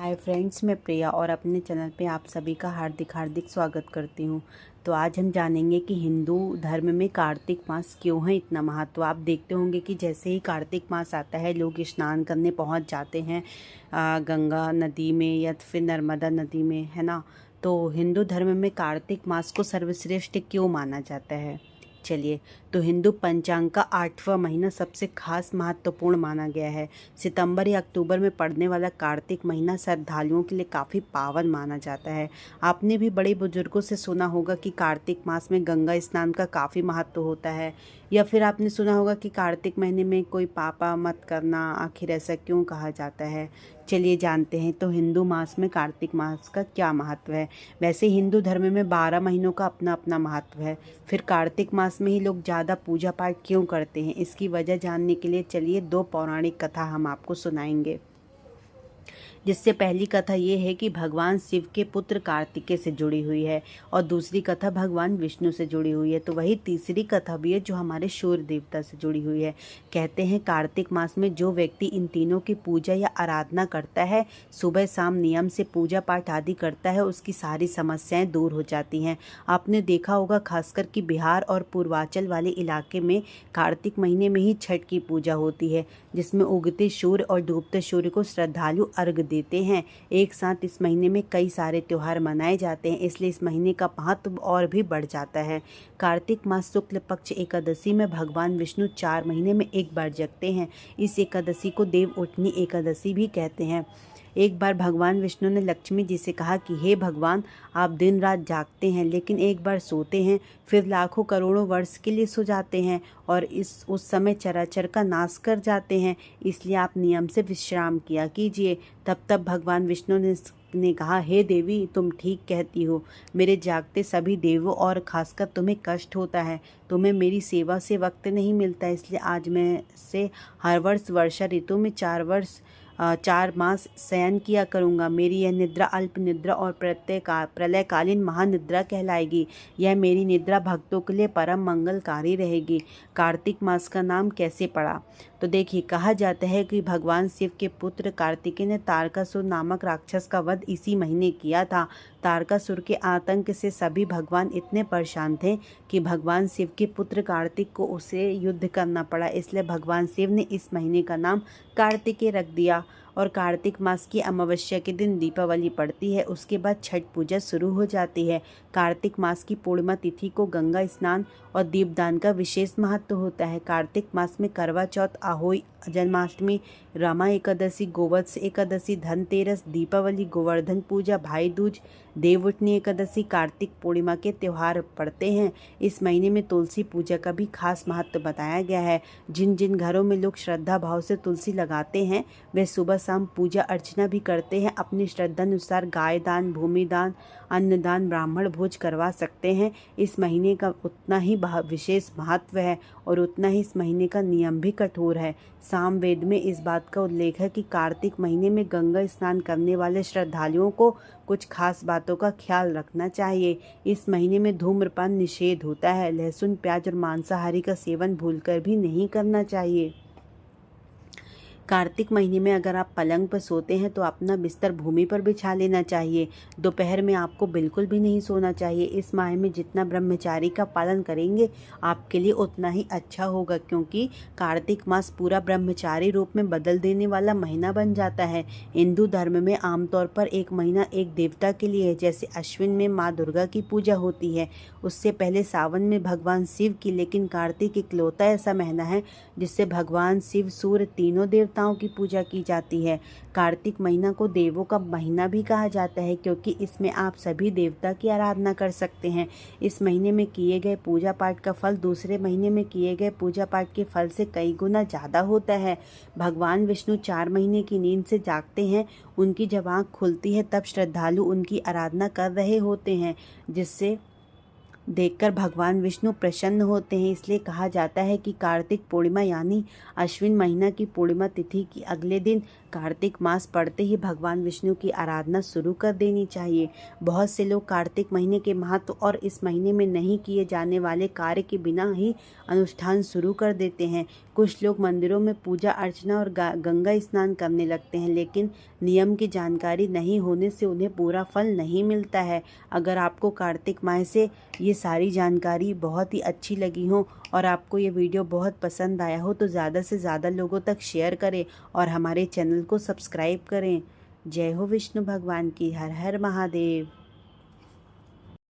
Hi friends, मैं प्रिया और अपने चैनल पे आप सभी का हार्दिक हार्दिक स्वागत करती हूँ। तो आज हम जानेंगे कि हिंदू धर्म में कार्तिक मास क्यों है इतना महत्व। आप देखते होंगे कि जैसे ही कार्तिक मास आता है लोग स्नान करने पहुँच जाते हैं गंगा नदी में या फिर नर्मदा नदी में, है ना। तो हिंदू धर्म में कार्तिक मास को सर्वश्रेष्ठ क्यों माना जाता है, चलिए। तो हिंदू पंचांग का 8वां महीना सबसे खास महत्वपूर्ण माना गया है। सितंबर या अक्टूबर में पड़ने वाला कार्तिक महीना श्रद्धालुओं के लिए काफ़ी पावन माना जाता है। आपने भी बड़े बुजुर्गों से सुना होगा कि कार्तिक मास में गंगा स्नान का काफ़ी महत्व होता है, या फिर आपने सुना होगा कि कार्तिक महीने में कोई पापा मत करना। आखिर ऐसा क्यों कहा जाता है, चलिए जानते हैं। तो हिंदू मास में कार्तिक मास का क्या महत्व है। वैसे हिंदू धर्म में 12 महीनों का अपना अपना महत्व है। फिर कार्तिक मास में ही लोग ज़्यादा पूजा पाठ क्यों करते हैं, इसकी वजह जानने के लिए चलिए 2 पौराणिक कथा हम आपको सुनाएंगे। जिससे पहली कथा ये है कि भगवान शिव के पुत्र कार्तिकेय से जुड़ी हुई है, और दूसरी कथा भगवान विष्णु से जुड़ी हुई है। तो वही तीसरी कथा भी है जो हमारे सूर्य देवता से जुड़ी हुई है। कहते हैं कार्तिक मास में जो व्यक्ति इन तीनों की पूजा या आराधना करता है, सुबह शाम नियम से पूजा पाठ आदि करता है, उसकी सारी समस्याएं दूर हो जाती हैं। आपने देखा होगा खासकर कि बिहार और पूर्वांचल वाले इलाके में कार्तिक महीने में ही छठ की पूजा होती है, जिसमें उगते सूर्य और डूबते सूर्य को श्रद्धालु अर्घ देते हैं। एक साथ इस महीने में कई सारे त्योहार मनाए जाते हैं, इसलिए इस महीने का महत्व और भी बढ़ जाता है। कार्तिक मास शुक्ल पक्ष एकादशी में भगवान विष्णु 4 महीने में एक बार जगते हैं। इस एकादशी को देव उठनी एकादशी भी कहते हैं। एक बार भगवान विष्णु ने लक्ष्मी जी से कहा कि हे भगवान, आप दिन रात जागते हैं लेकिन एक बार सोते हैं, फिर लाखों करोड़ों वर्ष के लिए सो जाते हैं और उस समय चराचर का नाश कर जाते हैं, इसलिए आप नियम से विश्राम किया कीजिए। तब भगवान विष्णु ने कहा, हे देवी, तुम ठीक कहती हो। मेरे जागते सभी देवों और खासकर तुम्हें कष्ट होता है। तुम्हें मेरी सेवा से वक्त नहीं मिलता, इसलिए आज मैं से हर वर्ष वर्षा ऋतु में 4 मास शयन किया करूँगा। मेरी यह निद्रा अल्प निद्रा और प्रलयकालीन महानिद्रा कहलाएगी। यह मेरी निद्रा भक्तों के लिए परम मंगलकारी रहेगी। कार्तिक मास का नाम कैसे पड़ा, तो देखिए, कहा जाता है कि भगवान शिव के पुत्र कार्तिकेय ने तारकासुर नामक राक्षस का वध इसी महीने किया था। तारकासुर के आतंक से सभी भगवान इतने परेशान थे कि भगवान शिव के पुत्र कार्तिक को उसे युद्ध करना पड़ा, इसलिए भगवान शिव ने इस महीने का नाम कार्तिकेय रख दिया। और कार्तिक मास की अमावस्या के दिन दीपावली पड़ती है, उसके बाद छठ पूजा शुरू हो जाती है। कार्तिक मास की पूर्णिमा तिथि को गंगा स्नान और दीपदान का विशेष महत्व होता है। कार्तिक मास में करवा चौथ, आहोई, जन्माष्टमी, रमा एकादशी, गोवत्स एकादशी, धनतेरस, दीपावली, गोवर्धन पूजा, भाई दूज, देवउठनी एकादशी, कार्तिक पूर्णिमा के त्योहार पड़ते हैं। इस महीने में तुलसी पूजा का भी खास महत्व बताया गया है। जिन जिन घरों में लोग श्रद्धा भाव से तुलसी लगाते हैं वे सुबह शाम पूजा अर्चना भी करते हैं। अपनी श्रद्धा अनुसार गाय दान, भूमि दान, अन्नदान, ब्राह्मण भोज करवा सकते हैं। इस महीने का उतना ही विशेष महत्व है और उतना ही इस महीने का नियम भी कठोर है। सामवेद में इस बात का उल्लेख है कि कार्तिक महीने में गंगा स्नान करने वाले श्रद्धालुओं को कुछ खास बातों का ख्याल रखना चाहिए। इस महीने में धूम्रपान निषेध होता है। लहसुन, प्याज और मांसाहारी का सेवन भूलकर भी नहीं करना चाहिए। कार्तिक महीने में अगर आप पलंग पर सोते हैं तो अपना बिस्तर भूमि पर बिछा लेना चाहिए। दोपहर में आपको बिल्कुल भी नहीं सोना चाहिए। इस माह में जितना ब्रह्मचारी का पालन करेंगे आपके लिए उतना ही अच्छा होगा, क्योंकि कार्तिक मास पूरा ब्रह्मचारी रूप में बदल देने वाला महीना बन जाता है। हिंदू धर्म में आमतौर पर एक महीना एक देवता के लिए है। जैसे अश्विन में माँ दुर्गा की पूजा होती है, उससे पहले सावन में भगवान शिव की, लेकिन कार्तिक इकलौता ऐसा महीना है जिससे भगवान शिव, सूर्य, तीनों देवताओं की पूजा की जाती है। कार्तिक महीना को देवों का महीना भी कहा जाता है, क्योंकि इसमें आप सभी देवता की आराधना कर सकते हैं। इस महीने में किए गए पूजा पाठ का फल दूसरे महीने में किए गए पूजा पाठ के फल से कई गुना ज़्यादा होता है। भगवान विष्णु 4 महीने की नींद से जागते हैं। उनकी जब आँख खुलती है तब श्रद्धालु उनकी आराधना कर रहे होते हैं, जिससे देखकर भगवान विष्णु प्रसन्न होते हैं। इसलिए कहा जाता है कि कार्तिक पूर्णिमा यानी अश्विन महीना की पूर्णिमा तिथि की अगले दिन कार्तिक मास पड़ते ही भगवान विष्णु की आराधना शुरू कर देनी चाहिए। बहुत से लोग कार्तिक महीने के महत्व और इस महीने में नहीं किए जाने वाले कार्य के बिना ही अनुष्ठान शुरू कर देते हैं। कुछ लोग मंदिरों में पूजा अर्चना और गंगा स्नान करने लगते हैं, लेकिन नियम की जानकारी नहीं होने से उन्हें पूरा फल नहीं मिलता है। अगर आपको कार्तिक माह से ये सारी जानकारी बहुत ही अच्छी लगी हो और आपको ये वीडियो बहुत पसंद आया हो तो ज़्यादा से ज़्यादा लोगों तक शेयर करें और हमारे चैनल को सब्सक्राइब करें। जय हो विष्णु भगवान की। हर हर महादेव।